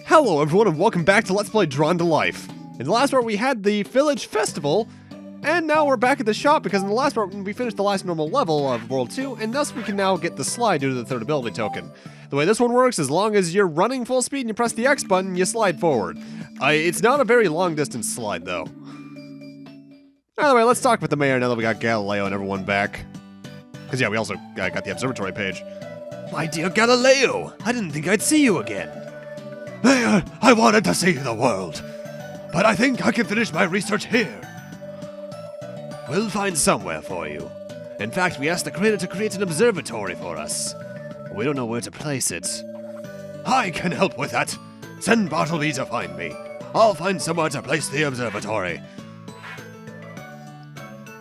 Hello everyone and welcome back to Let's Play Drawn to Life. In the last part we had the village festival, and now we're back at the shop because in the last part we finished the last normal level of World 2, and thus we can now get the slide due to the third ability token. The way this one works, as long as you're running full speed and you press the X button, you slide forward. It's not a very long distance slide though. Anyway, let's talk with the mayor now that we got Galileo and everyone back. Because yeah, we also got the observatory page. My dear Galileo, I didn't think I'd see you again. Mayor, I wanted to see the world, but I think I can finish my research here. We'll find somewhere for you. In fact, we asked the creator to create an observatory for us. We don't know where to place it. I can help with that. Send Bartleby to find me. I'll find somewhere to place the observatory.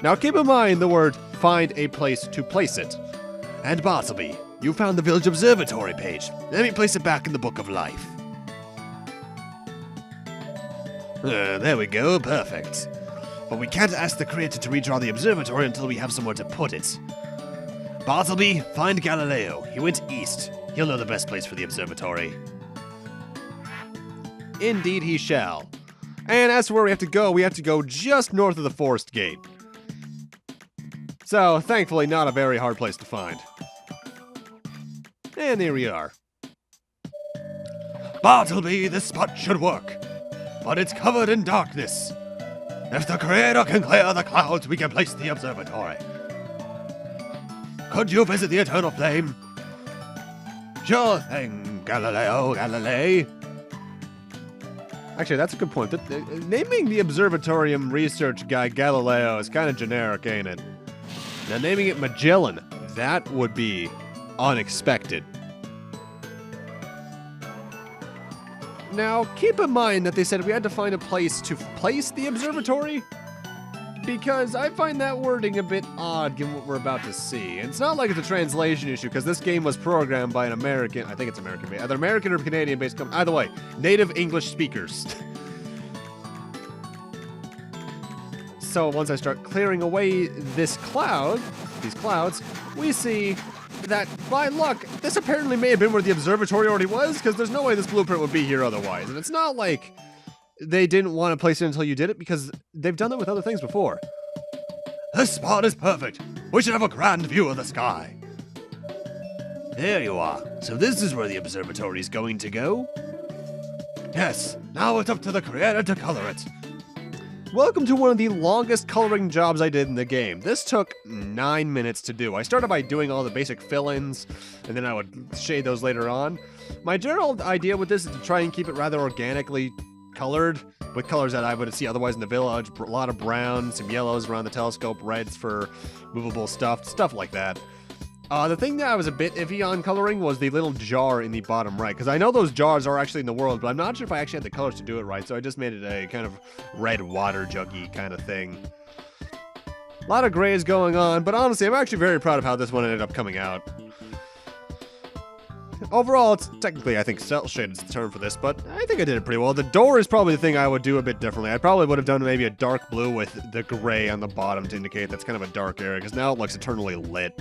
Now keep in mind the word find a place to place it. And Bartleby, you found the village observatory page. Let me place it back in the Book of Life. There we go, perfect. But we can't ask the creator to redraw the observatory until we have somewhere to put it. Bartleby, find Galileo. He went east. He'll know the best place for the observatory. Indeed he shall. And as for where we have to go just north of the forest gate. So, thankfully not a very hard place to find. And here we are. Bartleby, this spot should work. But it's covered in darkness. If the creator can clear the clouds, we can place the observatory. Could you visit the eternal flame? Sure thing, Galileo Galilei. Actually, that's a good point. Naming the observatorium research guy Galileo is kind of generic, ain't it? Now naming it Magellan, that would be unexpected. Now, keep in mind that they said we had to find a place to place the observatory, because I find that wording a bit odd given what we're about to see. And it's not like it's a translation issue, because this game was programmed by an American, I think it's American, either American or Canadian-based company. Either way, native English speakers. So once I start clearing away these clouds, we see that, by luck, this apparently may have been where the observatory already was, because there's no way this blueprint would be here otherwise. And it's not like they didn't want to place it until you did it, because they've done that with other things before. This spot is perfect. We should have a grand view of the sky. There you are. So this is where the observatory is going to go? Yes, now it's up to the creator to color it. Welcome to one of the longest coloring jobs I did in the game. This took 9 minutes to do. I started by doing all the basic fill-ins, and then I would shade those later on. My general idea with this is to try and keep it rather organically colored, with colors that I would see otherwise in the village. A lot of brown, some yellows around the telescope, reds for movable stuff like that. The thing that I was a bit iffy on coloring was the little jar in the bottom right, because I know those jars are actually in the world, but I'm not sure if I actually had the colors to do it right, so I just made it a kind of red water juggy kind of thing. A lot of grays going on, but honestly, I'm actually very proud of how this one ended up coming out. Overall, it's technically, I think, cel-shaded is the term for this, but I think I did it pretty well. The door is probably the thing I would do a bit differently. I probably would have done maybe a dark blue with the gray on the bottom to indicate that's kind of a dark area, because now it looks eternally lit.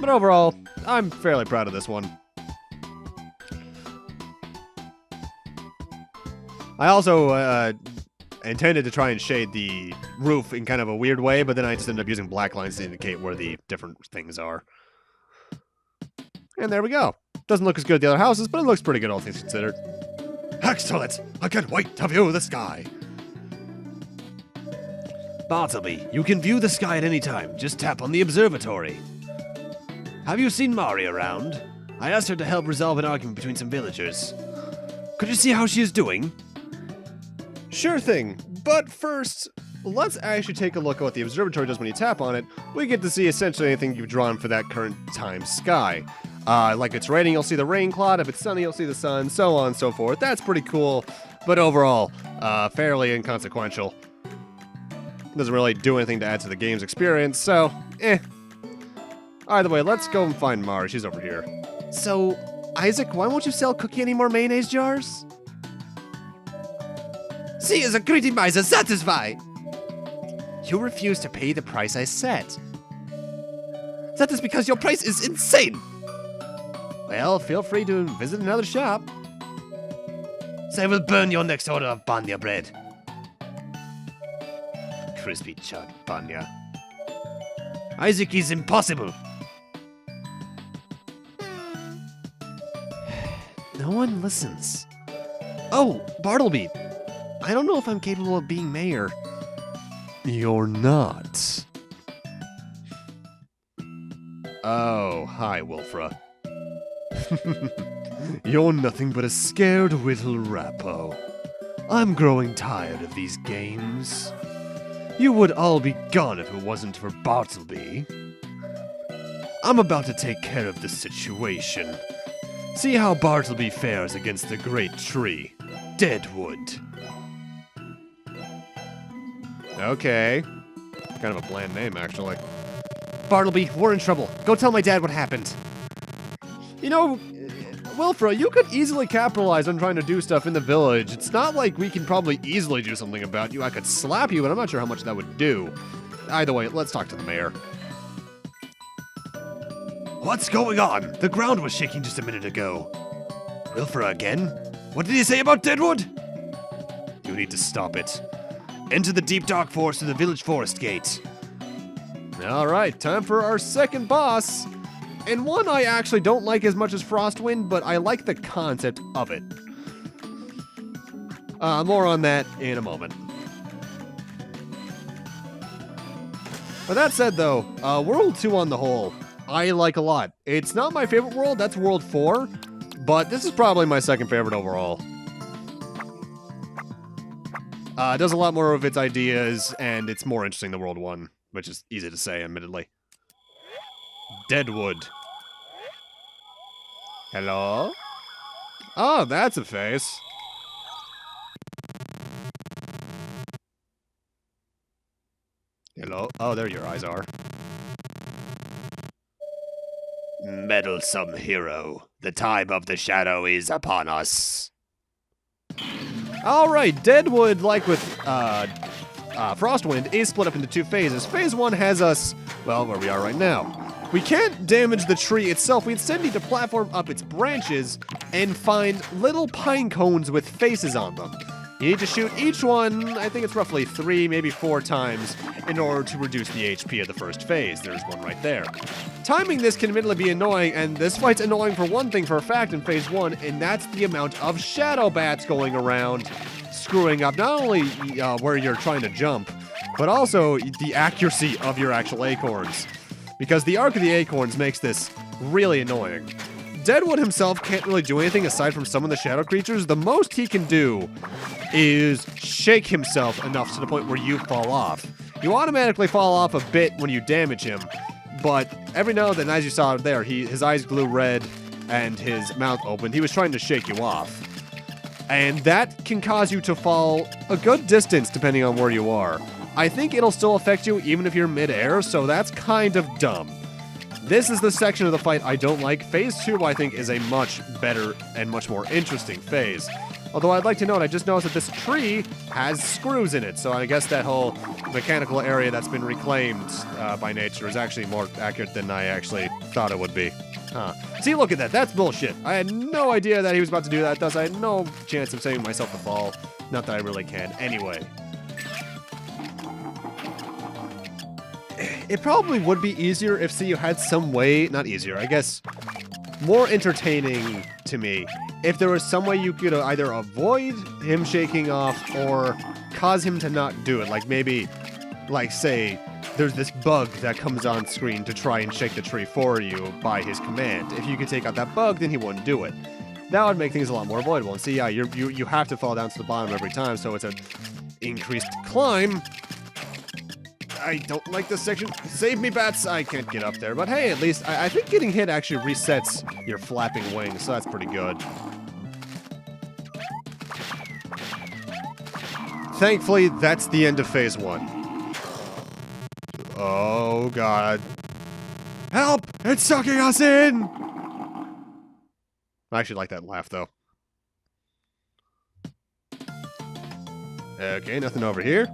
But overall, I'm fairly proud of this one. I also intended to try and shade the roof in kind of a weird way, but then I just ended up using black lines to indicate where the different things are. And there we go. Doesn't look as good as the other houses, but it looks pretty good all things considered. Excellent! I can't wait to view the sky! Bartleby, you can view the sky at any time. Just tap on the observatory. Have you seen Mari around? I asked her to help resolve an argument between some villagers. Could you see how she is doing? Sure thing, but first, let's actually take a look at what the observatory does when you tap on it. We get to see essentially anything you've drawn for that current time sky. Like if it's raining, you'll see the rain cloud. If it's sunny, you'll see the sun, so on and so forth. That's pretty cool, but overall, fairly inconsequential. Doesn't really do anything to add to the game's experience, so, Either way, let's go and find Mari. She's over here. So, Isaac, why won't you sell Cookie any more mayonnaise jars? She is a greedy miser, satisfied! You refuse to pay the price I set. That is because your price is insane! Well, feel free to visit another shop. So I will burn your next order of banya bread. Crispy chud banya. Isaac is impossible. No one listens. Oh, Bartleby. I don't know if I'm capable of being mayor. You're not. Oh, hi, Wilfra. You're nothing but a scared little Rapo. I'm growing tired of these games. You would all be gone if it wasn't for Bartleby. I'm about to take care of the situation. See how Bartleby fares against the great tree, Deadwood. Okay. Kind of a bland name, actually. Bartleby, we're in trouble. Go tell my dad what happened. You know, Wilfra, you could easily capitalize on trying to do stuff in the village. It's not like we can probably easily do something about you. I could slap you, but I'm not sure how much that would do. Either way, let's talk to the mayor. What's going on? The ground was shaking just a minute ago. Wilfra again? What did he say about Deadwood? You need to stop it. Enter the deep dark forest to the village forest gate. Alright, time for our second boss. And one I actually don't like as much as Frostwind, but I like the concept of it. More on that in a moment. But that said though, World 2 on the whole, I like a lot. It's not my favorite world, that's World 4, but this is probably my second favorite overall. It does a lot more of its ideas, and it's more interesting than World 1, which is easy to say, admittedly. Deadwood. Hello? Oh, that's a face. Hello? Oh, there your eyes are. Meddlesome hero. The time of the shadow is upon us. Alright, Deadwood, like with Frostwind, is split up into two phases. Phase 1 has us, well, where we are right now. We can't damage the tree itself, we instead need to platform up its branches and find little pine cones with faces on them. You need to shoot each one, I think it's roughly 3, maybe 4 times, in order to reduce the HP of the first phase. There's one right there. Timing this can admittedly be annoying, and this fight's annoying for one thing for a fact in Phase 1, and that's the amount of shadow bats going around, screwing up not only where you're trying to jump, but also the accuracy of your actual acorns. Because the arc of the acorns makes this really annoying. Deadwood himself can't really do anything aside from some of the shadow creatures. The most he can do is shake himself enough to the point where you fall off. You automatically fall off a bit when you damage him, but every now and then, as you saw there, his eyes glue red and his mouth opened. He was trying to shake you off. And that can cause you to fall a good distance depending on where you are. I think it'll still affect you even if you're mid-air, so that's kind of dumb. This is the section of the fight I don't like. Phase 2, I think, is a much better and much more interesting phase. Although I'd like to note, I just noticed that this tree has screws in it, so I guess that whole mechanical area that's been reclaimed by nature is actually more accurate than I actually thought it would be. Huh. See, look at that. That's bullshit. I had no idea that he was about to do that, thus I had no chance of saving myself the fall. Not that I really can. Anyway. It probably would be easier if you had some way, not easier, I guess, more entertaining to me, if there was some way you could either avoid him shaking off or cause him to not do it. Like maybe, like say, there's this bug that comes on screen to try and shake the tree for you by his command. If you could take out that bug, then he wouldn't do it. That would make things a lot more avoidable. And see, yeah, you have to fall down to the bottom every time, so it's an increased climb. I don't like this section. Save me, bats! I can't get up there. But hey, at least, I think getting hit actually resets your flapping wings, so that's pretty good. Thankfully, that's the end of Phase 1. Oh, God. Help! It's sucking us in! I actually like that laugh, though. Okay, nothing over here.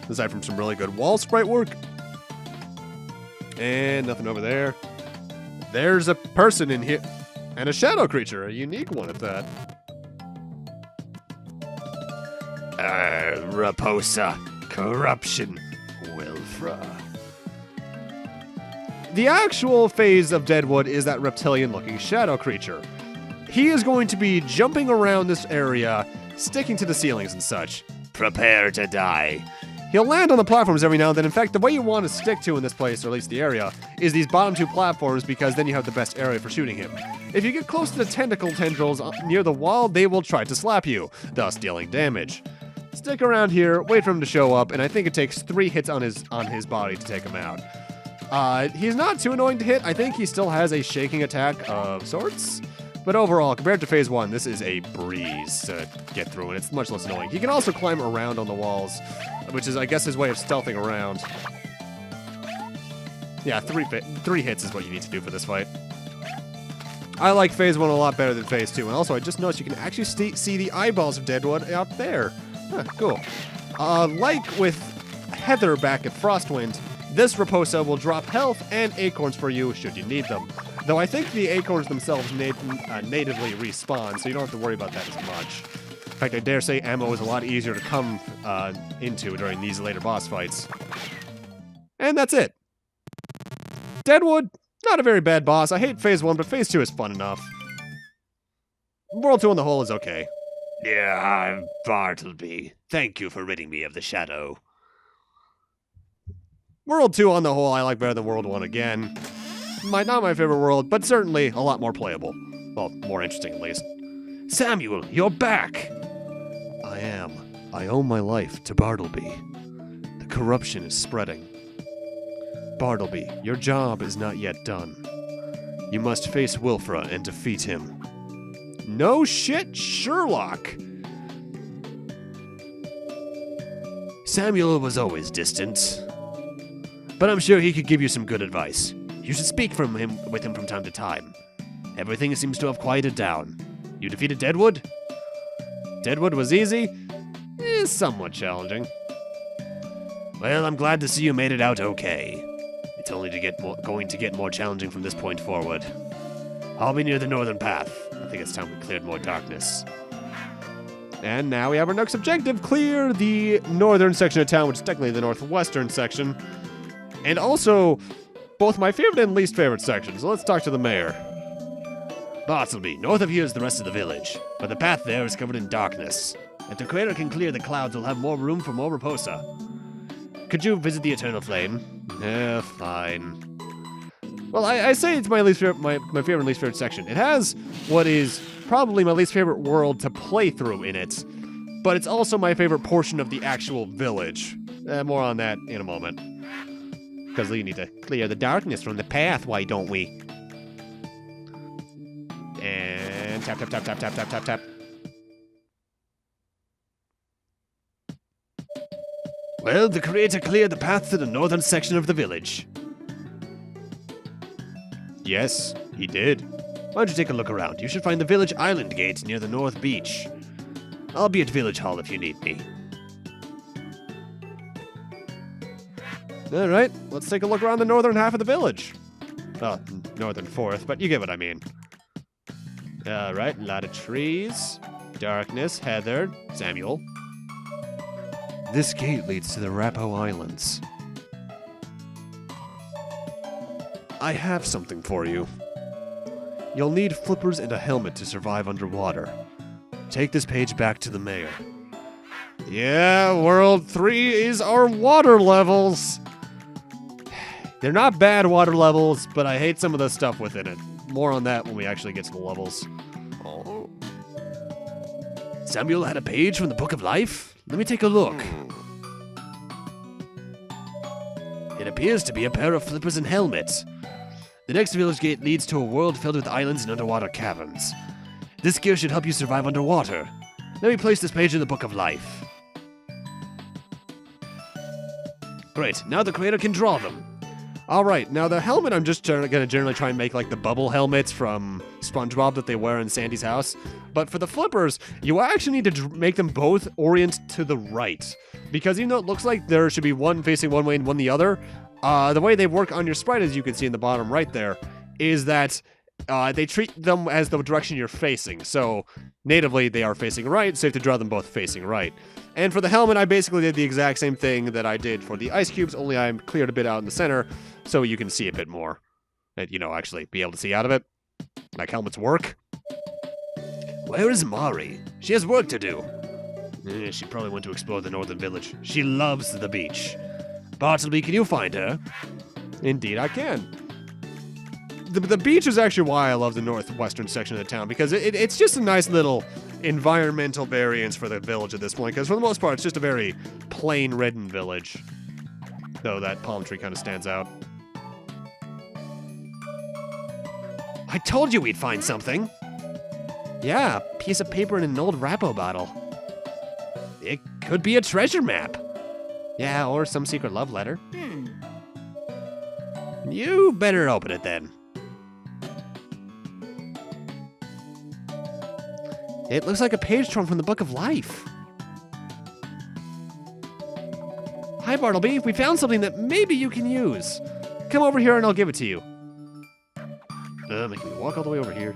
Aside from some really good wall sprite work. And nothing over there. There's a person in here. And a shadow creature, a unique one at that. Raposa. Corruption. Wilfra. The actual phase of Deadwood is that reptilian-looking shadow creature. He is going to be jumping around this area, sticking to the ceilings and such. Prepare to die. He'll land on the platforms every now and then. In fact, the way you want to stick to in this place, or at least the area, is these bottom two platforms because then you have the best area for shooting him. If you get close to the tentacle tendrils near the wall, they will try to slap you, thus dealing damage. Stick around here, wait for him to show up, and I think it takes 3 hits on his body to take him out. He's not too annoying to hit. I think he still has a shaking attack of sorts. But overall, compared to Phase 1, this is a breeze to get through, and it's much less annoying. He can also climb around on the walls, which is, I guess, his way of stealthing around. Yeah, 3 hits is what you need to do for this fight. I like Phase 1 a lot better than Phase 2, and also I just noticed you can actually see the eyeballs of Deadwood up there. Huh, cool. Like with Heather back at Frostwind, this Raposa will drop health and acorns for you should you need them. Though I think the acorns themselves natively respawn, so you don't have to worry about that as much. In fact, I dare say ammo is a lot easier to come into during these later boss fights. And that's it. Deadwood, not a very bad boss. I hate Phase 1, but Phase 2 is fun enough. World 2 on the whole is okay. Yeah, I'm Bartleby. Thank you for ridding me of the shadow. World 2 on the whole I like better than World 1 again. Not my favorite world, but certainly a lot more playable. Well, more interesting at least. Samuel, you're back! I am. I owe my life to Bartleby. The corruption is spreading. Bartleby, your job is not yet done. You must face Wilfra and defeat him. No shit, Sherlock! Samuel was always distant, but I'm sure he could give you some good advice. You should speak with him from time to time. Everything seems to have quieted down. You defeated Deadwood? Deadwood was easy? Somewhat challenging. Well, I'm glad to see you made it out okay. It's only going to get more challenging from this point forward. I'll be near the northern path. I think it's time we cleared more darkness. And now we have our next objective, clear the northern section of town, which is technically the northwestern section. And also, both my favorite and least favorite sections. So let's talk to the mayor. Bartleby, north of here is the rest of the village, but the path there is covered in darkness. If the creator can clear the clouds, we'll have more room for more Raposa. Could you visit the Eternal Flame? Fine. Well, I say it's my least favorite, my favorite and least favorite section. It has what is probably my least favorite world to play through in it, but it's also my favorite portion of the actual village. More on that in a moment. Because we need to clear the darkness from the path, why don't we? And tap, tap, tap, tap, tap, tap, tap, tap. Well, the creator cleared the path to the northern section of the village. Yes, he did. Why don't you take a look around? You should find the village island gate near the north beach. I'll be at Village Hall if you need me. Alright, let's take a look around the northern half of the village. Well, northern fourth, but you get what I mean. Alright, a lot of trees. Darkness, Heather, Samuel. This gate leads to the Rapo Islands. I have something for you. You'll need flippers and a helmet to survive underwater. Take this page back to the mayor. Yeah, World 3 is our water levels. They're not bad water levels, but I hate some of the stuff within it. More on that when we actually get to the levels. Oh. Samuel had a page from the Book of Life? Let me take a look. It appears to be a pair of flippers and helmets. The next village gate leads to a world filled with islands and underwater caverns. This gear should help you survive underwater. Let me place this page in the Book of Life. Great, now the creator can draw them. Alright, now the helmet I'm just gonna generally try and make like the bubble helmets from SpongeBob that they wear in Sandy's house. But for the flippers, you actually need to make them both orient to the right. Because even though it looks like there should be one facing one way and one the other, the way they work on your sprite, as you can see in the bottom right there, is that they treat them as the direction you're facing. So natively, they are facing right, so you have to draw them both facing right. And for the helmet, I basically did the exact same thing that I did for the ice cubes, only I cleared a bit out in the center so you can see a bit more. And, actually be able to see out of it. Like helmets work. Where is Mari? She has work to do. She probably went to explore the northern village. She loves the beach. Bartleby, can you find her? Indeed, I can. The beach is actually why I love the northwestern section of the town, because it's just a nice little environmental variance for the village at this point, because for the most part, it's just a very plain redden village. Though that palm tree kind of stands out. I told you we'd find something. Yeah, a piece of paper in an old Rapo bottle. It could be a treasure map. Yeah, or some secret love letter. You better open it then. It looks like a page torn from the Book of Life. Hi, Bartleby. We found something that maybe you can use. Come over here and I'll give it to you. Making me walk all the way over here.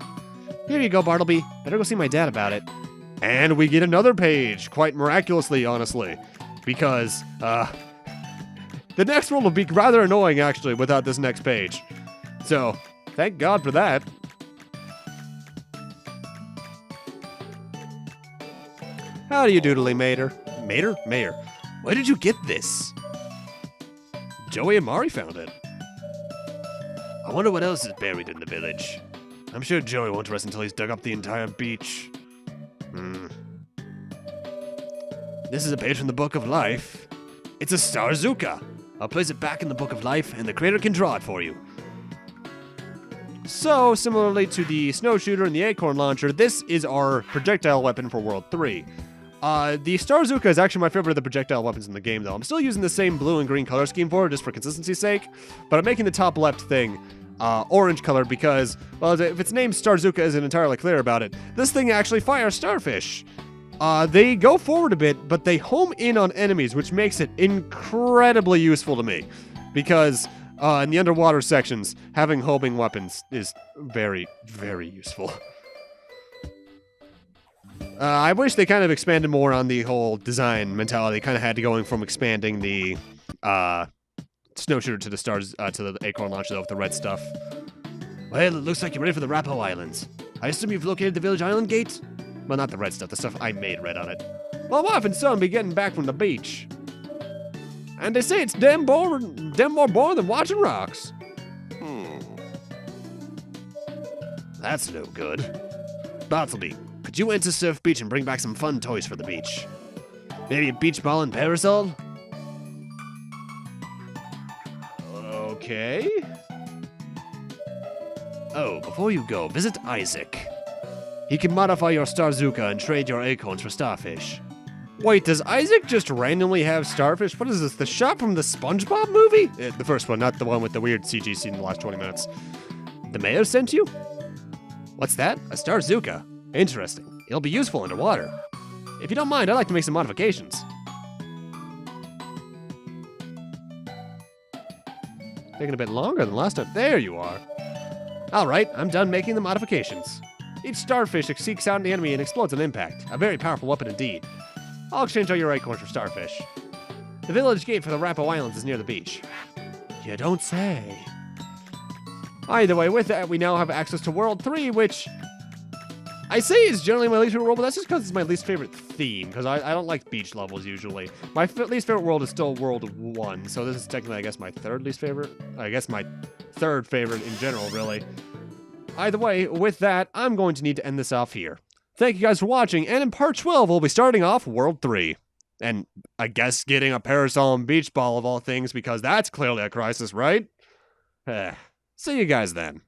Here you go, Bartleby. Better go see my dad about it. And we get another page, quite miraculously, honestly. Because, the next one will be rather annoying, actually, without this next page. So, thank God for that. How do you doodly, Mater? Mater? Mayor. Where did you get this? Joey and Mari found it. I wonder what else is buried in the village. I'm sure Joey won't rest until he's dug up the entire beach. This is a page from the Book of Life. It's a Star Zuka. I'll place it back in the Book of Life, and the creator can draw it for you. So, similarly to the Snow Shooter and the Acorn Launcher, this is our projectile weapon for World 3. The Star Zuka is actually my favorite of the projectile weapons in the game, though. I'm still using the same blue and green color scheme for it, just for consistency's sake, but I'm making the top left thing orange colored because, well, if its name Star Zuka isn't entirely clear about it, this thing actually fires starfish. They go forward a bit, but they home in on enemies, which makes it incredibly useful to me. Because in the underwater sections, having homing weapons is very, very useful. I wish they kind of expanded more on the whole design mentality. Kind of had to going from expanding the Snow Shooter to the stars to the Acorn Launcher, though, with the red stuff. Well, it looks like you're ready for the Rapo Islands. I assume you've located the village island gate? Well, not the red stuff, the stuff I made red on it. My wife and son be getting back from the beach. And they say it's damn more boring than watching rocks. That's no good. Bartleby, could you enter Surf Beach and bring back some fun toys for the beach? Maybe a beach ball and parasol? Okay. Oh, before you go, visit Isaac. He can modify your Star Zuka and trade your acorns for starfish. Wait, does Isaac just randomly have starfish? What is this, the shot from the SpongeBob movie? The first one, not the one with the weird CG scene in the last 20 minutes. The mayor sent you? What's that? A Star Zuka. Interesting. It'll be useful underwater. If you don't mind, I'd like to make some modifications. Taking a bit longer than last time. There you are. Alright, I'm done making the modifications. Each starfish seeks out an enemy and explodes on impact. A very powerful weapon indeed. I'll exchange all your acorns for starfish. The village gate for the Rapo Islands is near the beach. You don't say. Either way, with that, we now have access to World 3, which I say is generally my least favorite world, but that's just because it's my least favorite theme, because I don't like beach levels usually. My least favorite world is still World 1, so this is technically, I guess, my third least favorite. I guess my third favorite in general, really. Either way, with that, I'm going to need to end this off here. Thank you guys for watching, and in part 12, we'll be starting off World 3. And I guess getting a parasol and beach ball of all things, because that's clearly a crisis, right? See you guys then.